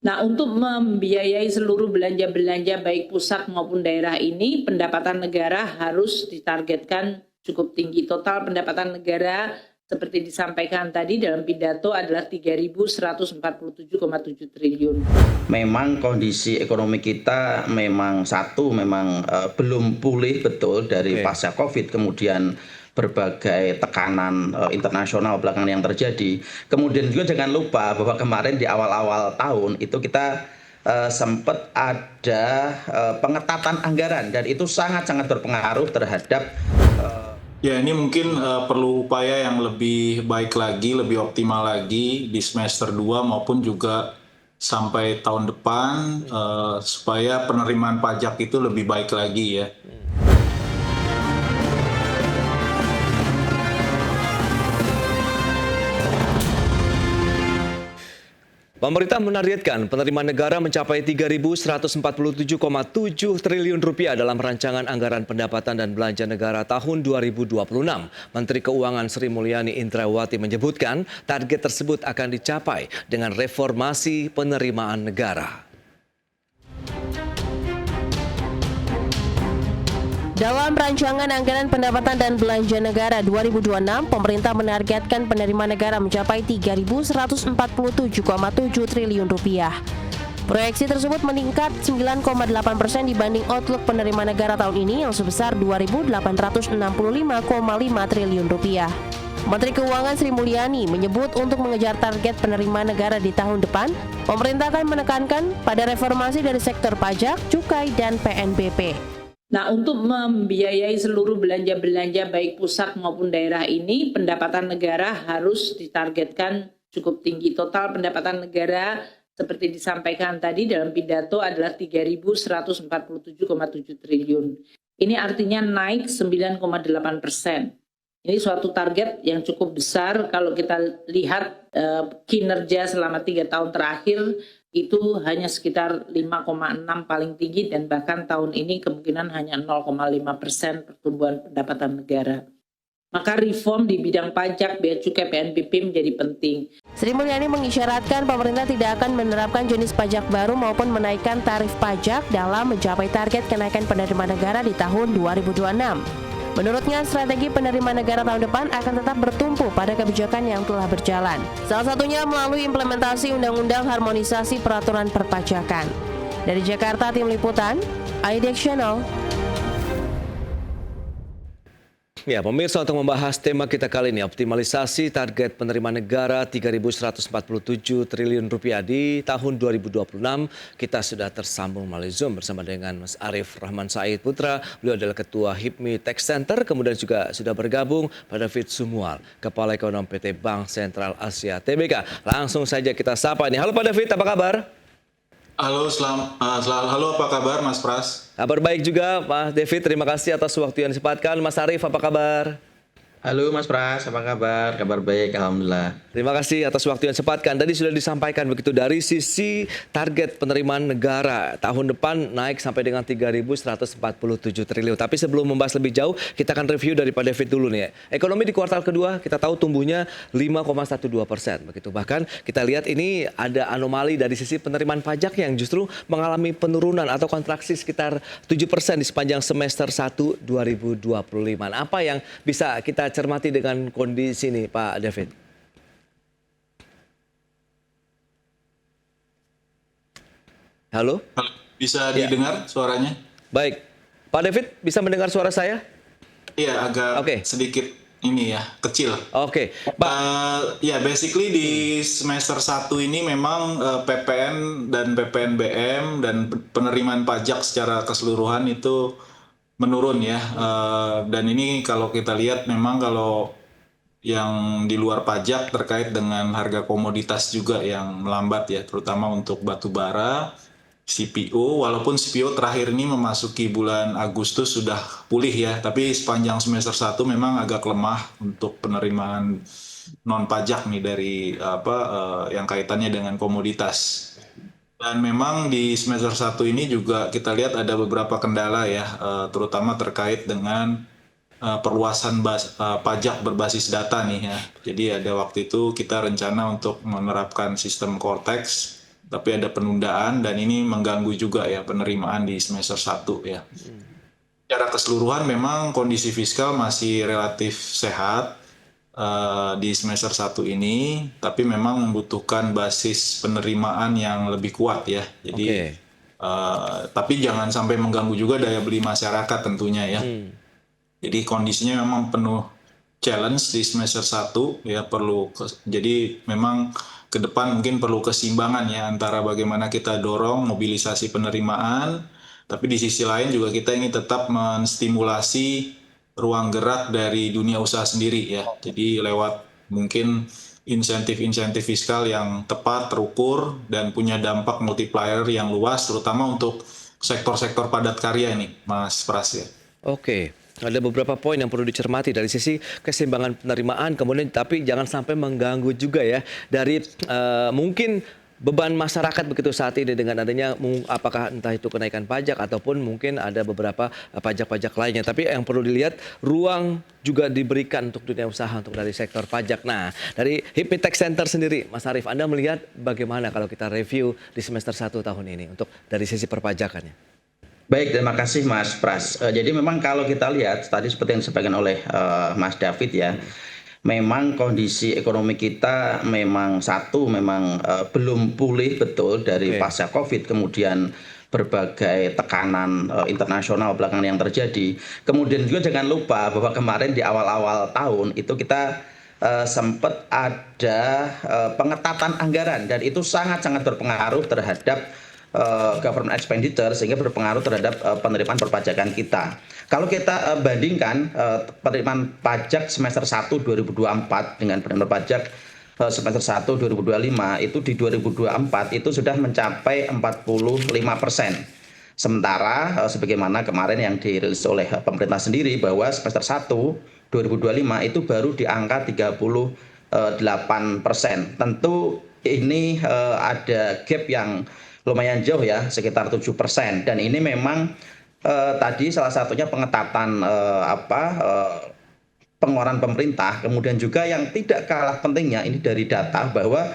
Nah, untuk membiayai seluruh belanja-belanja baik pusat maupun daerah ini, pendapatan negara harus ditargetkan cukup tinggi. Total pendapatan negara seperti disampaikan tadi dalam pidato adalah 3.147,7 triliun. Memang kondisi ekonomi kita memang belum pulih betul dari pasca Covid, kemudian berbagai tekanan internasional belakangan yang terjadi. Kemudian juga jangan lupa bahwa kemarin di awal-awal tahun itu kita sempat ada pengetatan anggaran dan itu sangat-sangat berpengaruh terhadap Ya, ini mungkin perlu upaya yang lebih baik lagi, lebih optimal lagi di semester 2 maupun juga sampai tahun depan supaya penerimaan pajak itu lebih baik lagi ya. Pemerintah menargetkan penerimaan negara mencapai 3.147,7 triliun rupiah dalam rancangan anggaran pendapatan dan belanja negara tahun 2026. Menteri Keuangan Sri Mulyani Indrawati menyebutkan target tersebut akan dicapai dengan reformasi penerimaan negara. Dalam rancangan anggaran pendapatan dan belanja negara 2026, pemerintah menargetkan penerimaan negara mencapai 3.147,7 triliun rupiah. Proyeksi tersebut meningkat 9,8% dibanding outlook penerimaan negara tahun ini yang sebesar 2.865,5 triliun rupiah. Menteri Keuangan Sri Mulyani menyebut untuk mengejar target penerimaan negara di tahun depan, pemerintah akan menekankan pada reformasi dari sektor pajak, cukai, dan PNBP. Nah, untuk membiayai seluruh belanja-belanja baik pusat maupun daerah ini, pendapatan negara harus ditargetkan cukup tinggi. Total pendapatan negara seperti disampaikan tadi dalam pidato adalah 3.147,7 triliun. Ini artinya naik 9,8%. Ini suatu target yang cukup besar kalau kita lihat kinerja selama 3 tahun terakhir itu hanya sekitar 5,6 paling tinggi dan bahkan tahun ini kemungkinan hanya 0,5% pertumbuhan pendapatan negara. Maka reform di bidang pajak, bea cukai, PNBP menjadi penting. Sri Mulyani mengisyaratkan pemerintah tidak akan menerapkan jenis pajak baru maupun menaikkan tarif pajak dalam mencapai target kenaikan penerimaan negara di tahun 2026. Menurutnya, strategi penerimaan negara tahun depan akan tetap bertumpu pada kebijakan yang telah berjalan. Salah satunya melalui implementasi Undang-Undang Harmonisasi Peraturan Perpajakan. Dari Jakarta, Tim Liputan, IDX Channel. Ya, pemirsa, untuk membahas tema kita kali ini, optimalisasi target penerimaan negara 3.147 triliun rupiah di tahun 2026, kita sudah tersambung melalui Zoom bersama dengan Mas Arief Rahman Said Putra. Beliau adalah Ketua HIPMI Tech Center, kemudian juga sudah bergabung pada David Sumual, Kepala Ekonom PT Bank Sentral Asia TBK. Langsung saja kita sapa nih. Halo Pak David, apa kabar? Halo, halo, apa kabar Mas Pras? Kabar baik juga Mas David, terima kasih atas waktu yang disempatkan. Mas Arief, apa kabar? Halo Mas Pras, apa kabar? Kabar baik, Alhamdulillah. Terima kasih atas waktu yang disempatkan. Tadi sudah disampaikan begitu dari sisi target penerimaan negara tahun depan naik sampai dengan 3.147 triliun. Tapi sebelum membahas lebih jauh, kita akan review dari Pak David dulu nih ya. Ekonomi di kuartal kedua kita tahu tumbuhnya 5,12%. Begitu. Bahkan kita lihat ini ada anomali dari sisi penerimaan pajak yang justru mengalami penurunan atau kontraksi sekitar 7% di sepanjang semester 1 2025. Apa yang bisa kita cermati dengan kondisi ini, Pak David? Halo? Bisa didengar suaranya? Baik. Pak David, bisa mendengar suara saya? Iya, agak sedikit ini ya, kecil. Oke. Ya, basically di semester 1 ini memang PPN dan PPNBM dan penerimaan pajak secara keseluruhan itu menurun ya, dan ini kalau kita lihat memang kalau yang di luar pajak terkait dengan harga komoditas juga yang melambat ya, terutama untuk batu bara, CPO, walaupun CPO terakhir ini memasuki bulan Agustus sudah pulih ya, tapi sepanjang semester 1 memang agak lemah untuk penerimaan non pajak nih dari yang kaitannya dengan komoditas. Dan memang di semester 1 ini juga kita lihat ada beberapa kendala ya, terutama terkait dengan perluasan pajak berbasis data nih ya. Jadi ada waktu itu kita rencana untuk menerapkan sistem Cortex tapi ada penundaan dan ini mengganggu juga ya penerimaan di semester 1 ya. Secara keseluruhan memang kondisi fiskal masih relatif sehat di semester 1 ini, tapi memang membutuhkan basis penerimaan yang lebih kuat ya. Jadi tapi jangan sampai mengganggu juga daya beli masyarakat tentunya ya. Jadi kondisinya memang penuh challenge di semester 1 ya, jadi memang ke depan mungkin perlu keseimbangan ya antara bagaimana kita dorong mobilisasi penerimaan, tapi di sisi lain juga kita ingin tetap menstimulasi ruang gerak dari dunia usaha sendiri ya. Jadi lewat mungkin insentif-insentif fiskal yang tepat, terukur, dan punya dampak multiplier yang luas, terutama untuk sektor-sektor padat karya ini, Mas Pras ya. Oke. Ada beberapa poin yang perlu dicermati dari sisi keseimbangan penerimaan, kemudian tapi jangan sampai mengganggu juga ya dari mungkin beban masyarakat begitu saat ini dengan adanya apakah entah itu kenaikan pajak ataupun mungkin ada beberapa pajak-pajak lainnya. Tapi yang perlu dilihat ruang juga diberikan untuk dunia usaha untuk dari sektor pajak. Nah, dari HIPMI Tech Center sendiri, Mas Arief, Anda melihat bagaimana kalau kita review di semester 1 tahun ini untuk dari sisi perpajakannya? Baik, terima kasih Mas Pras. Jadi memang kalau kita lihat tadi seperti yang disampaikan oleh Mas David ya, memang kondisi ekonomi kita memang belum pulih betul dari pasca Covid, kemudian berbagai tekanan internasional belakangan yang terjadi. Kemudian juga jangan lupa bahwa kemarin di awal-awal tahun itu kita sempat ada pengetatan anggaran dan itu sangat-sangat berpengaruh terhadap government expenditure sehingga berpengaruh terhadap penerimaan perpajakan kita. Kalau kita bandingkan penerimaan pajak semester 1 2024 dengan penerimaan pajak semester 1 2025 itu di 2024 itu sudah mencapai 45%. Sementara sebagaimana kemarin yang dirilis oleh pemerintah sendiri bahwa semester 1 2025 itu baru di angka 38%. Tentu ini ada gap yang lumayan jauh ya, sekitar 7%. Dan ini memang tadi salah satunya pengetatan pengeluaran pemerintah. Kemudian juga yang tidak kalah pentingnya ini dari data bahwa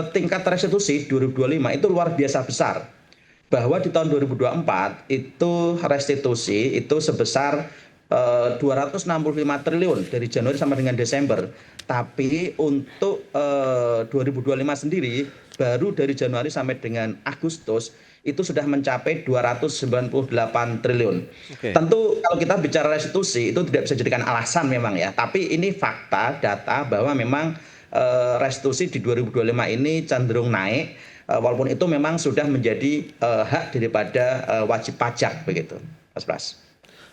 tingkat restitusi 2025 itu luar biasa besar. Bahwa di tahun 2024 itu restitusi itu sebesar 265 triliun dari Januari sampai dengan Desember. Tapi untuk 2025 sendiri baru dari Januari sampai dengan Agustus itu sudah mencapai 298 triliun. Tentu kalau kita bicara restitusi itu tidak bisa dijadikan alasan memang ya, tapi ini fakta data bahwa memang restitusi di 2025 ini cenderung naik, walaupun itu memang sudah menjadi hak daripada wajib pajak begitu, Mas Pras.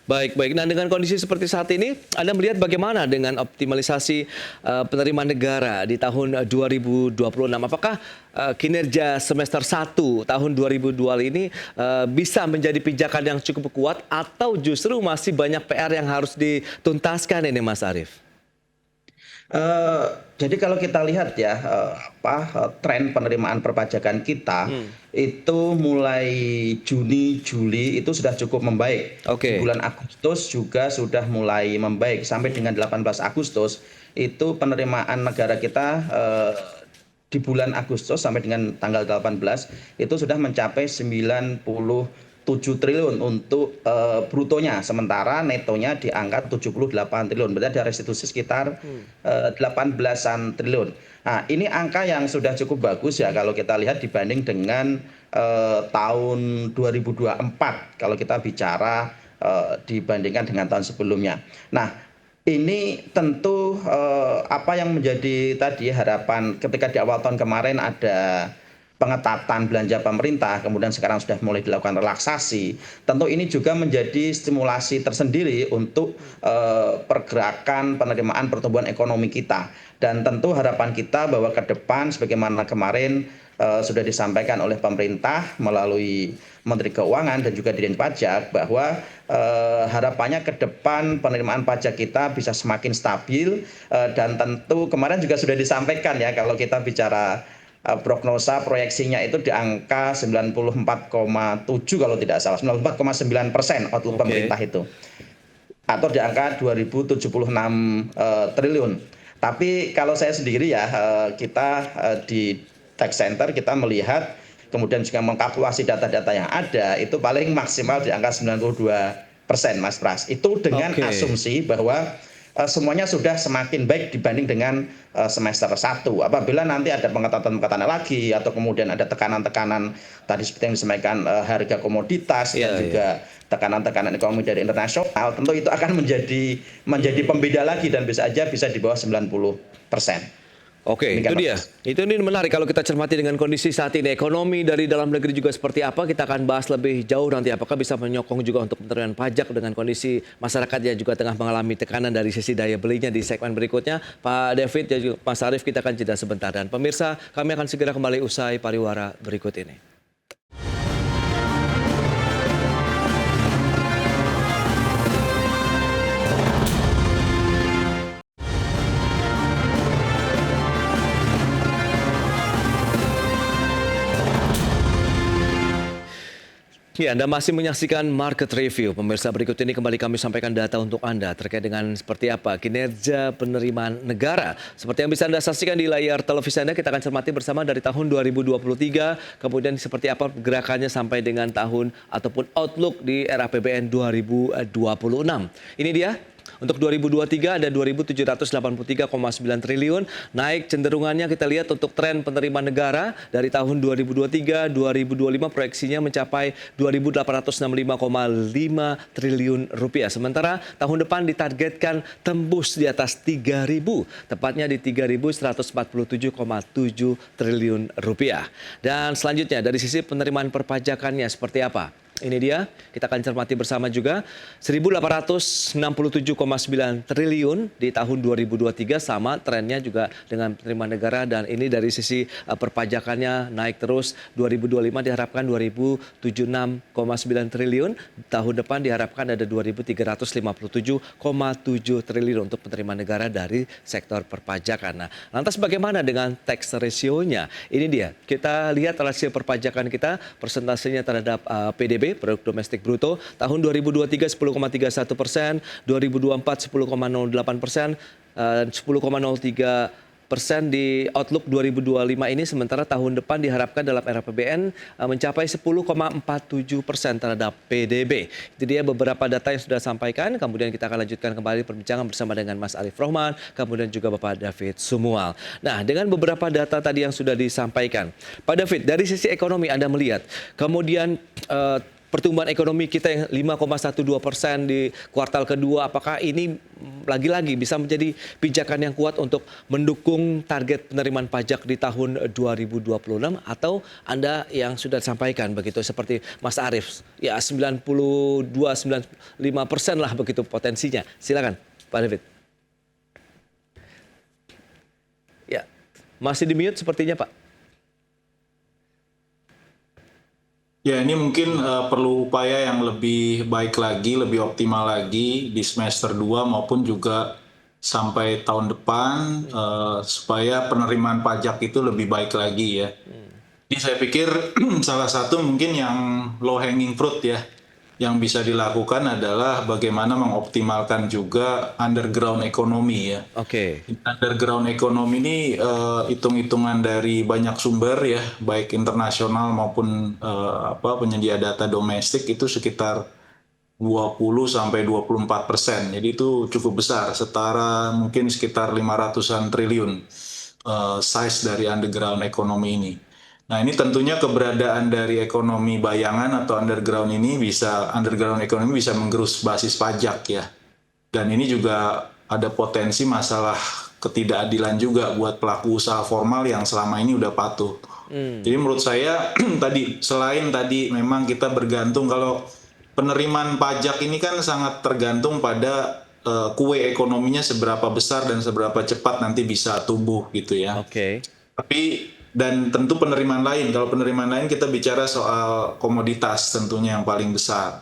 Baik. Nah dengan kondisi seperti saat ini, Anda melihat bagaimana dengan optimalisasi penerimaan negara di tahun 2026? Apakah kinerja semester 1 tahun 2020 ini bisa menjadi pijakan yang cukup kuat atau justru masih banyak PR yang harus dituntaskan ini, Mas Arief? Jadi kalau kita lihat ya tren penerimaan perpajakan kita itu mulai Juni Juli itu sudah cukup membaik. Di bulan Agustus juga sudah mulai membaik sampai dengan 18 Agustus itu penerimaan negara kita di bulan Agustus sampai dengan tanggal 18 itu sudah mencapai 97 triliun untuk brutonya, sementara netonya di angka 78 triliun. Berarti ada restitusi sekitar 18-an triliun. Nah, ini angka yang sudah cukup bagus ya kalau kita lihat dibanding dengan tahun 2024 kalau kita bicara dibandingkan dengan tahun sebelumnya. Nah, ini tentu apa yang menjadi tadi harapan ketika di awal tahun kemarin ada pengetatan belanja pemerintah, kemudian sekarang sudah mulai dilakukan relaksasi. Tentu ini juga menjadi stimulasi tersendiri untuk pergerakan penerimaan pertumbuhan ekonomi kita. Dan tentu harapan kita bahwa ke depan sebagaimana kemarin sudah disampaikan oleh pemerintah melalui Menteri Keuangan dan juga Dirjen Pajak bahwa harapannya ke depan penerimaan pajak kita bisa semakin stabil dan tentu kemarin juga sudah disampaikan ya kalau kita bicara prognosa proyeksinya itu di angka 94,7 kalau tidak salah, 94,9% outlook pemerintah itu, atau di angka 2076 triliun. Tapi kalau saya sendiri ya kita di tax center kita melihat kemudian juga mengkalkulasi data-data yang ada itu paling maksimal di angka 92% Mas Pras. Itu dengan asumsi bahwa semuanya sudah semakin baik dibanding dengan semester 1. Apabila nanti ada pengetatan-pengetatan lagi atau kemudian ada tekanan-tekanan tadi seperti yang disampaikan harga komoditas dan juga tekanan-tekanan ekonomi dari internasional, tentu itu akan menjadi pembeda lagi dan bisa di bawah 90%. Oke, itu dia. Itu ini menarik kalau kita cermati dengan kondisi saat ini. Ekonomi dari dalam negeri juga seperti apa, kita akan bahas lebih jauh nanti. Apakah bisa menyokong juga untuk penerimaan pajak dengan kondisi masyarakat yang juga tengah mengalami tekanan dari sisi daya belinya di segmen berikutnya. Pak David dan juga Mas Arief, kita akan jeda sebentar. Dan pemirsa, kami akan segera kembali usai pariwara berikut ini. Ya, Anda masih menyaksikan Market Review. Pemirsa, berikut ini kembali kami sampaikan data untuk Anda terkait dengan seperti apa kinerja penerimaan negara. Seperti yang bisa Anda saksikan di layar televisi Anda, kita akan cermati bersama dari tahun 2023, kemudian seperti apa gerakannya sampai dengan tahun ataupun outlook di RAPBN 2026. Ini dia. Untuk 2023 ada 2.783,9 triliun, naik cenderungannya kita lihat untuk tren penerimaan negara dari tahun 2023, 2025 proyeksinya mencapai 2.865,5 triliun rupiah. Sementara tahun depan ditargetkan tembus di atas 3.000, tepatnya di 3.147,7 triliun rupiah. Dan selanjutnya dari sisi penerimaan perpajakannya seperti apa? Ini dia, kita akan cermati bersama juga 1.867,9 triliun di tahun 2023, sama trennya juga dengan penerimaan negara, dan ini dari sisi perpajakannya naik terus. 2025 diharapkan 2.076,9 triliun, tahun depan diharapkan ada 2.357,7 triliun untuk penerimaan negara dari sektor perpajakan. Nah, lantas bagaimana dengan tax ratio-nya? Ini dia, kita lihat rasio perpajakan kita, persentasenya terhadap PDB, produk domestik bruto, tahun 2023 10,31%, 2024 10,08%, 10,03% di outlook 2025 ini, sementara tahun depan diharapkan dalam RAPBN mencapai 10,47% terhadap PDB. Itu dia beberapa data yang sudah sampaikan, kemudian kita akan lanjutkan kembali perbincangan bersama dengan Mas Arief Rohman, kemudian juga Bapak David Sumual. Nah, dengan beberapa data tadi yang sudah disampaikan, Pak David, dari sisi ekonomi Anda melihat, kemudian pertumbuhan ekonomi kita yang 5,12% di kuartal kedua, apakah ini lagi-lagi bisa menjadi pijakan yang kuat untuk mendukung target penerimaan pajak di tahun 2026, atau Anda yang sudah disampaikan begitu seperti Mas Arief, ya 92-95% lah begitu potensinya. Silakan Pak David. Ya, masih di mute sepertinya Pak. Ya, ini mungkin perlu upaya yang lebih baik lagi, lebih optimal lagi di semester 2 maupun juga sampai tahun depan, supaya penerimaan pajak itu lebih baik lagi ya. Jadi saya pikir salah satu mungkin yang low hanging fruit ya, yang bisa dilakukan adalah bagaimana mengoptimalkan juga underground economy ya. Oke. Underground economy ini hitung-hitungan dari banyak sumber ya, baik internasional maupun penyedia data domestik itu sekitar 20-24%. Jadi itu cukup besar, setara mungkin sekitar 500-an triliun size dari underground economy ini. Nah, ini tentunya keberadaan dari ekonomi bayangan atau underground economy bisa menggerus basis pajak ya. Dan ini juga ada potensi masalah ketidakadilan juga buat pelaku usaha formal yang selama ini udah patuh. Jadi menurut saya selain tadi memang kita bergantung, kalau penerimaan pajak ini kan sangat tergantung pada kue ekonominya seberapa besar dan seberapa cepat nanti bisa tumbuh gitu ya. Oke. Dan tentu penerimaan lain, kalau penerimaan lain kita bicara soal komoditas tentunya yang paling besar.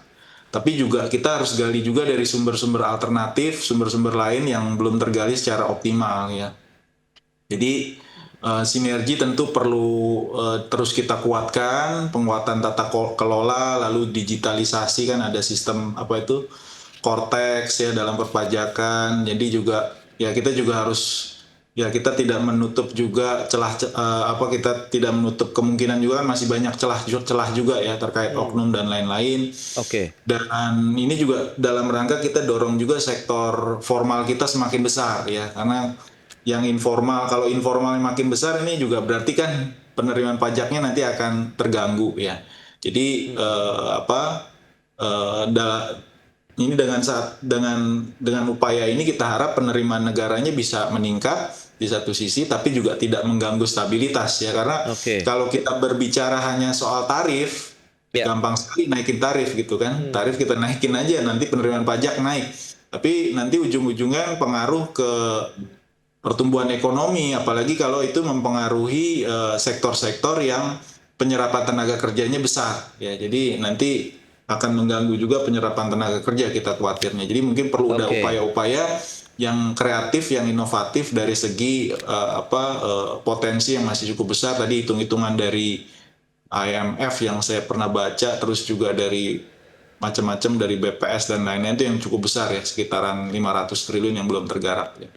Tapi juga kita harus gali juga dari sumber-sumber alternatif, sumber-sumber lain yang belum tergali secara optimal ya. Jadi sinergi tentu perlu terus kita kuatkan, penguatan tata kelola, lalu digitalisasi, kan ada sistem Cortex ya dalam perpajakan. Jadi juga ya kita juga harus ya kita tidak menutup juga kita tidak menutup kemungkinan juga kan masih banyak celah juga ya terkait oknum dan lain-lain. Oke. Dan ini juga dalam rangka kita dorong juga sektor formal kita semakin besar ya, karena yang informal, kalau informal makin besar ini juga berarti kan penerimaan pajaknya nanti akan terganggu ya. Jadi ini dengan upaya ini kita harap penerimaan negaranya bisa meningkat di satu sisi, tapi juga tidak mengganggu stabilitas ya, karena kalau kita berbicara hanya soal tarif, gampang sekali naikin tarif gitu kan, tarif kita naikin aja nanti penerimaan pajak naik, tapi nanti ujung-ujungnya pengaruh ke pertumbuhan ekonomi, apalagi kalau itu mempengaruhi sektor-sektor yang penyerapan tenaga kerjanya besar ya, jadi nanti akan mengganggu juga penyerapan tenaga kerja kita khawatirnya. Jadi mungkin perlu ada upaya-upaya yang kreatif, yang inovatif dari segi potensi yang masih cukup besar. Tadi hitung-hitungan dari IMF yang saya pernah baca, terus juga dari macam-macam dari BPS dan lain-lain itu yang cukup besar ya, sekitaran 500 triliun yang belum tergarap ya.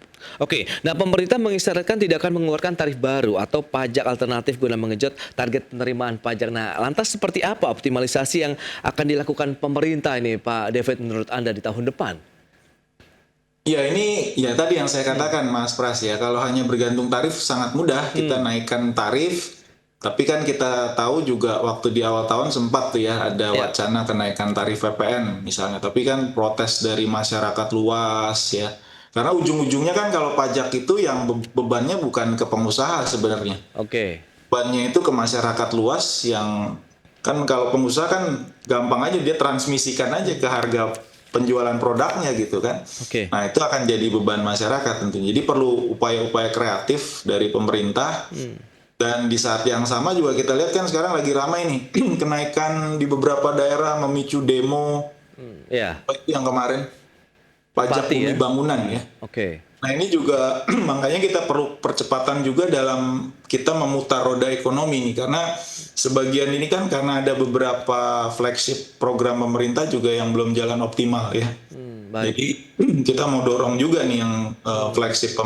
Oke, nah pemerintah mengisyaratkan tidak akan mengeluarkan tarif baru atau pajak alternatif guna mengejut target penerimaan pajak. Nah, lantas seperti apa optimalisasi yang akan dilakukan pemerintah ini, Pak David, menurut Anda di tahun depan? Ya ini ya tadi yang saya katakan Mas Pras ya, kalau hanya bergantung tarif sangat mudah kita naikkan tarif, tapi kan kita tahu juga waktu di awal tahun sempat tuh ya ada wacana kenaikan tarif PPN misalnya, tapi kan protes dari masyarakat luas ya. Karena ujung-ujungnya kan kalau pajak itu yang bebannya bukan ke pengusaha sebenarnya. Bebannya itu ke masyarakat luas yang kan kalau pengusaha kan gampang aja dia transmisikan aja ke harga penjualan produknya gitu kan. Nah itu akan jadi beban masyarakat tentunya. Jadi perlu upaya-upaya kreatif dari pemerintah. Dan di saat yang sama juga kita lihat kan sekarang lagi ramai nih kenaikan di beberapa daerah memicu demo. Yang kemarin. Pajak bumi bangunan ya. Nah ini juga makanya kita perlu percepatan juga dalam kita memutar roda ekonomi nih, karena sebagian ini kan karena ada beberapa flagship program pemerintah juga yang belum jalan optimal ya. Jadi kita mau dorong juga nih yang flagship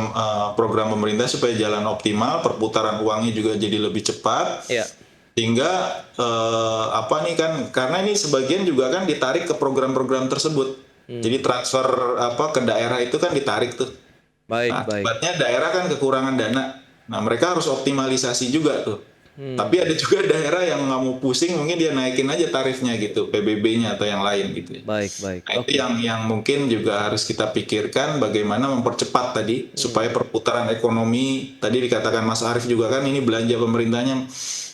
program pemerintah supaya jalan optimal, perputaran uangnya juga jadi lebih cepat. Sehingga karena ini sebagian juga kan ditarik ke program-program tersebut. Jadi transfer ke daerah itu kan ditarik tuh. Akibatnya daerah kan kekurangan dana. Nah mereka harus optimalisasi juga tuh. Tapi ada juga daerah yang nggak mau pusing, mungkin dia naikin aja tarifnya gitu, PBB-nya atau yang lain gitu. Nah, itu yang mungkin juga harus kita pikirkan bagaimana mempercepat tadi supaya perputaran ekonomi. Tadi dikatakan Mas Arief juga kan ini belanja pemerintahnya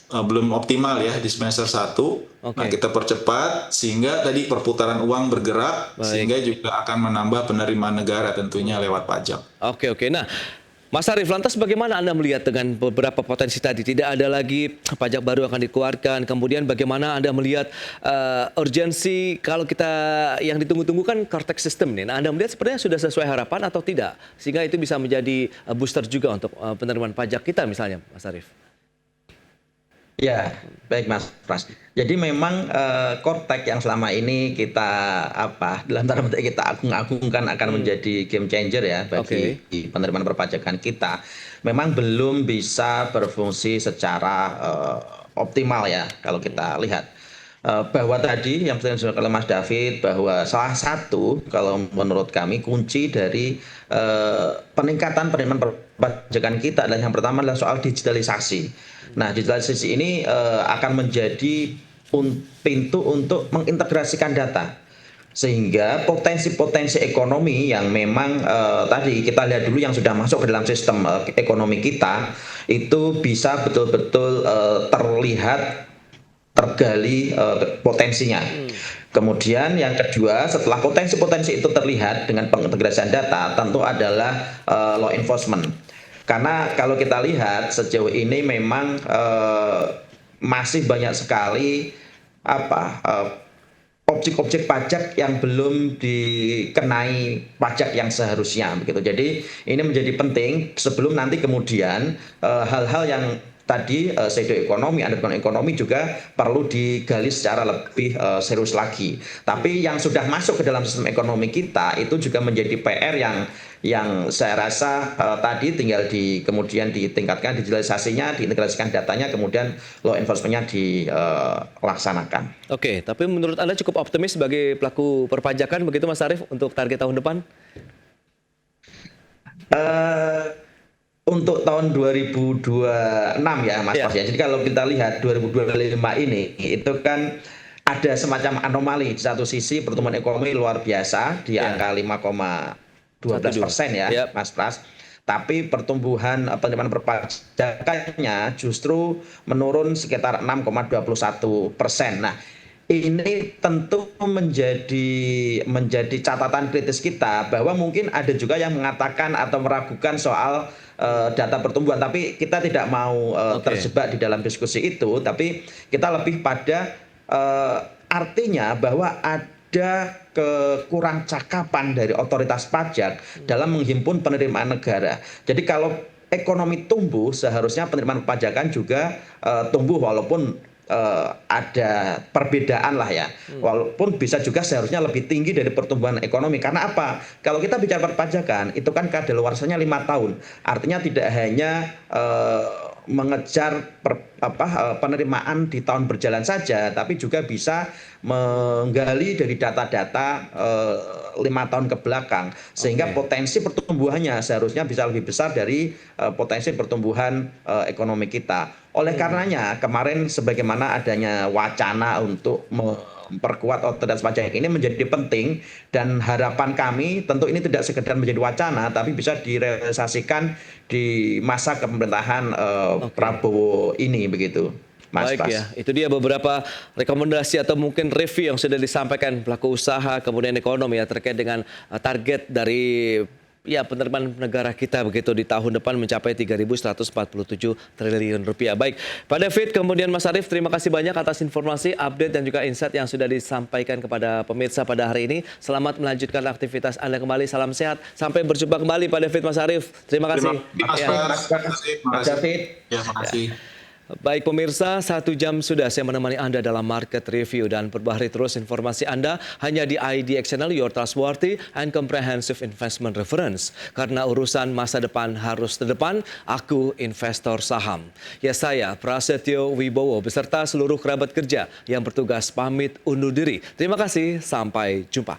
belum optimal ya di semester 1. Nah kita percepat sehingga tadi perputaran uang bergerak sehingga juga akan menambah penerimaan negara tentunya lewat pajak. Nah Mas Arief, lantas bagaimana Anda melihat dengan beberapa potensi tadi? Tidak ada lagi pajak baru akan dikeluarkan, kemudian bagaimana Anda melihat urgensi kalau kita yang ditunggu-tunggu kan Cortex System nih. Nah Anda melihat sepertinya sudah sesuai harapan atau tidak? Sehingga itu bisa menjadi booster juga untuk penerimaan pajak kita misalnya, Mas Arief. Ya, baik Mas Pras. Jadi memang Cortex yang selama ini kita dalam tanda petik kita agung-agungkan akan menjadi game changer ya bagi penerimaan perpajakan kita, memang belum bisa berfungsi secara optimal ya kalau kita lihat. Bahwa tadi yang disampaikan oleh Mas David bahwa salah satu kalau menurut kami kunci dari peningkatan penerimaan perpajakan kita adalah yang pertama adalah soal digitalisasi. Nah, digitalisasi ini akan menjadi pintu untuk mengintegrasikan data sehingga potensi-potensi ekonomi yang memang tadi kita lihat dulu yang sudah masuk ke dalam sistem ekonomi kita itu bisa betul-betul terlihat tergali potensinya. Kemudian yang kedua, setelah potensi-potensi itu terlihat dengan pengintegrasian data, tentu adalah law enforcement. Karena kalau kita lihat sejauh ini memang masih banyak sekali objek-objek pajak yang belum dikenai pajak yang seharusnya begitu. Jadi ini menjadi penting sebelum nanti kemudian hal-hal yang tadi shadow ekonomi, underground ekonomi juga perlu digali secara lebih serius lagi. Tapi yang sudah masuk ke dalam sistem ekonomi kita itu juga menjadi PR yang saya rasa tadi tinggal kemudian ditingkatkan digitalisasinya, diintegrasikan datanya, kemudian law enforcement-nya dilaksanakan. Oke, tapi menurut Anda cukup optimis sebagai pelaku perpajakan begitu Mas Arief untuk target tahun depan? Untuk tahun 2026 ya Mas Ya. Pras ya. Jadi kalau kita lihat 2025 ini itu kan ada semacam anomali. Di satu sisi pertumbuhan ekonomi luar biasa di Ya. angka 5,12% ya Yap. Mas Pras. Tapi pertumbuhan penerimaan perpajakannya justru menurun sekitar 6,21%. Nah, ini tentu menjadi catatan kritis kita bahwa mungkin ada juga yang mengatakan atau meragukan soal data pertumbuhan, tapi kita tidak mau terjebak di dalam diskusi itu, tapi kita lebih pada artinya bahwa ada kekurang cakapan dari otoritas pajak dalam menghimpun penerimaan negara. Jadi kalau ekonomi tumbuh, seharusnya penerimaan perpajakan juga tumbuh walaupun ada perbedaan lah ya, walaupun bisa juga seharusnya lebih tinggi dari pertumbuhan ekonomi. Karena apa? Kalau kita bicara perpajakan itu kan kadaluarsanya 5 tahun, artinya tidak hanya mengejar penerimaan di tahun berjalan saja, tapi juga bisa menggali dari data-data 5 tahun ke belakang, sehingga potensi pertumbuhannya seharusnya bisa lebih besar dari potensi pertumbuhan ekonomi kita. Oleh karenanya kemarin sebagaimana adanya wacana untuk memperkuat otoritas pajak ini menjadi penting, dan harapan kami tentu ini tidak sekedar menjadi wacana tapi bisa direalisasikan di masa kepemerintahan Prabowo ini begitu. Mas Baik Pras. ya, itu dia beberapa rekomendasi atau mungkin review yang sudah disampaikan pelaku usaha kemudian ekonomi ya terkait dengan target dari penerimaan negara kita begitu di tahun depan mencapai 3.147 triliun rupiah. Baik, Pak David kemudian Mas Arief, terima kasih banyak atas informasi, update dan juga insight yang sudah disampaikan kepada pemirsa pada hari ini. Selamat melanjutkan aktivitas Anda kembali. Salam sehat. Sampai berjumpa kembali Pak David, Mas Arief. Terima kasih. Mas David. Ya, makasih. Baik pemirsa, 1 jam sudah saya menemani Anda dalam Market Review dan perbaharui terus informasi Anda hanya di IDX Channel, your trustworthy and comprehensive investment reference. Karena urusan masa depan harus terdepan, aku investor saham. Ya saya, Prasetyo Wibowo, beserta seluruh kerabat kerja yang bertugas pamit undur diri. Terima kasih, sampai jumpa.